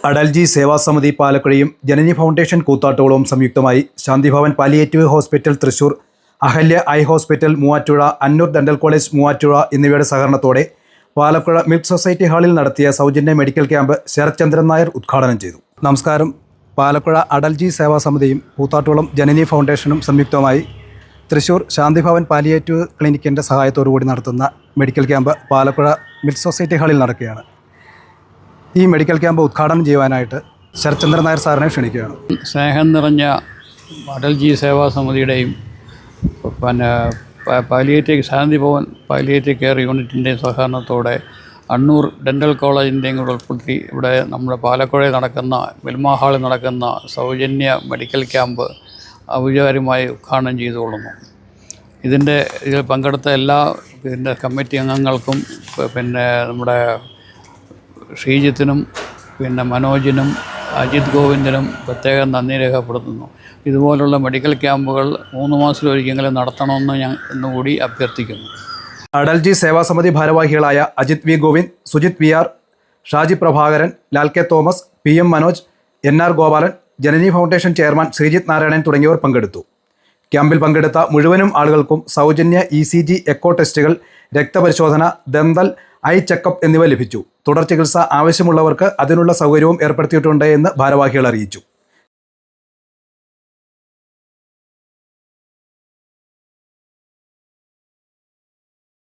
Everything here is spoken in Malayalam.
അടൽജി സേവാ സമിതി പാലക്കുഴയും ജനനി ഫൗണ്ടേഷൻ കൂത്താട്ടോളവും സംയുക്തമായി Shantibhavan palliative hospital Thrissur, Ahalya eye hospital Muvattupuzha, Annoor dental college Muvattupuzha എന്നിവയുടെ സഹകരണത്തോടെ പാലക്കുഴ മിൽക്ക് സൊസൈറ്റി ഹാളിൽ നടത്തിയ സൗജന്യ മെഡിക്കൽ ക്യാമ്പ് ശരത്ചന്ദ്രൻ നായർ ഉദ്ഘാടനം ചെയ്തു. നമസ്കാരം. പാലക്കുഴ അടൽജി സേവാ സമിതിയും കൂത്താട്ടോളം ജനനി ഫൗണ്ടേഷനും സംയുക്തമായി തൃശൂർ ശാന്തിഭവൻ പാലിയേറ്റീവ് ക്ലിനിക്കിൻ്റെ സഹായത്തോടുകൂടി നടത്തുന്ന medical camp Palakuzha milk society ഹാളിൽ നടക്കുകയാണ്. ഈ മെഡിക്കൽ ക്യാമ്പ് ഉദ്ഘാടനം ചെയ്യുവാനായിട്ട് ശരത്ചന്ദ്രൻ നായർ സാറിനെ ക്ഷണിക്കുകയാണ്. സ്നേഹം നിറഞ്ഞ അടൽജി സേവാ സമിതിയുടെയും പാലിയേറ്റീവ് ശാന്തിഭവൻ പാലിയേറ്റീവ് കെയർ യൂണിറ്റിൻ്റെയും സഹകരണത്തോടെ അന്നൂർ ഡെൻ്റൽ കോളേജിൻ്റെയും കൂടെ ഉൾപ്പെടുത്തി ഇവിടെ നമ്മുടെ പാലക്കുഴയിൽ നടക്കുന്ന മിൽമ ഹാളിൽ നടക്കുന്ന സൗജന്യ മെഡിക്കൽ ക്യാമ്പ് ഔപചാരികമായി ഉദ്ഘാടനം ചെയ്തുകൊള്ളുന്നു. ഇതിൽ പങ്കെടുത്ത എല്ലാ കമ്മിറ്റി അംഗങ്ങൾക്കും നമ്മുടെ ശ്രീജിത്തിനും മനോജിനും അജിത് ഗോവിന്ദനും പ്രത്യേകം നന്ദി രേഖപ്പെടുത്തുന്നു. ഇതുപോലുള്ള മെഡിക്കൽ ക്യാമ്പുകൾ 3 മാസത്തിലൊരിക്കലെങ്കിലും നടത്തണമെന്ന് ഞാൻ ഇന്നുകൂടി അഭ്യർത്ഥിക്കുന്നു. അടൽജി സേവാ സമിതി ഭാരവാഹികളായ Ajith V Govind, Sujith V R, Shaji Prabhakaran, Lal K Thomas, PM Manoj, NR Gopalan, Janani foundation chairman Sreejith Narayanan തുടങ്ങിയവർ പങ്കെടുത്തു. ക്യാമ്പിൽ പങ്കെടുത്ത മുഴുവനും ആളുകൾക്കും സൗജന്യ ECG, എക്കോ ടെസ്റ്റുകൾ, രക്തപരിശോധന, ദന്തൽ, ഐ ചെക്കപ്പ് എന്നിവ ലഭിച്ചു. തുടർ ചികിത്സ ആവശ്യമുള്ളവർക്ക് അതിനുള്ള സൗകര്യവും ഏർപ്പെടുത്തിയിട്ടുണ്ട് എന്ന് ഭാരവാഹികൾ അറിയിച്ചു.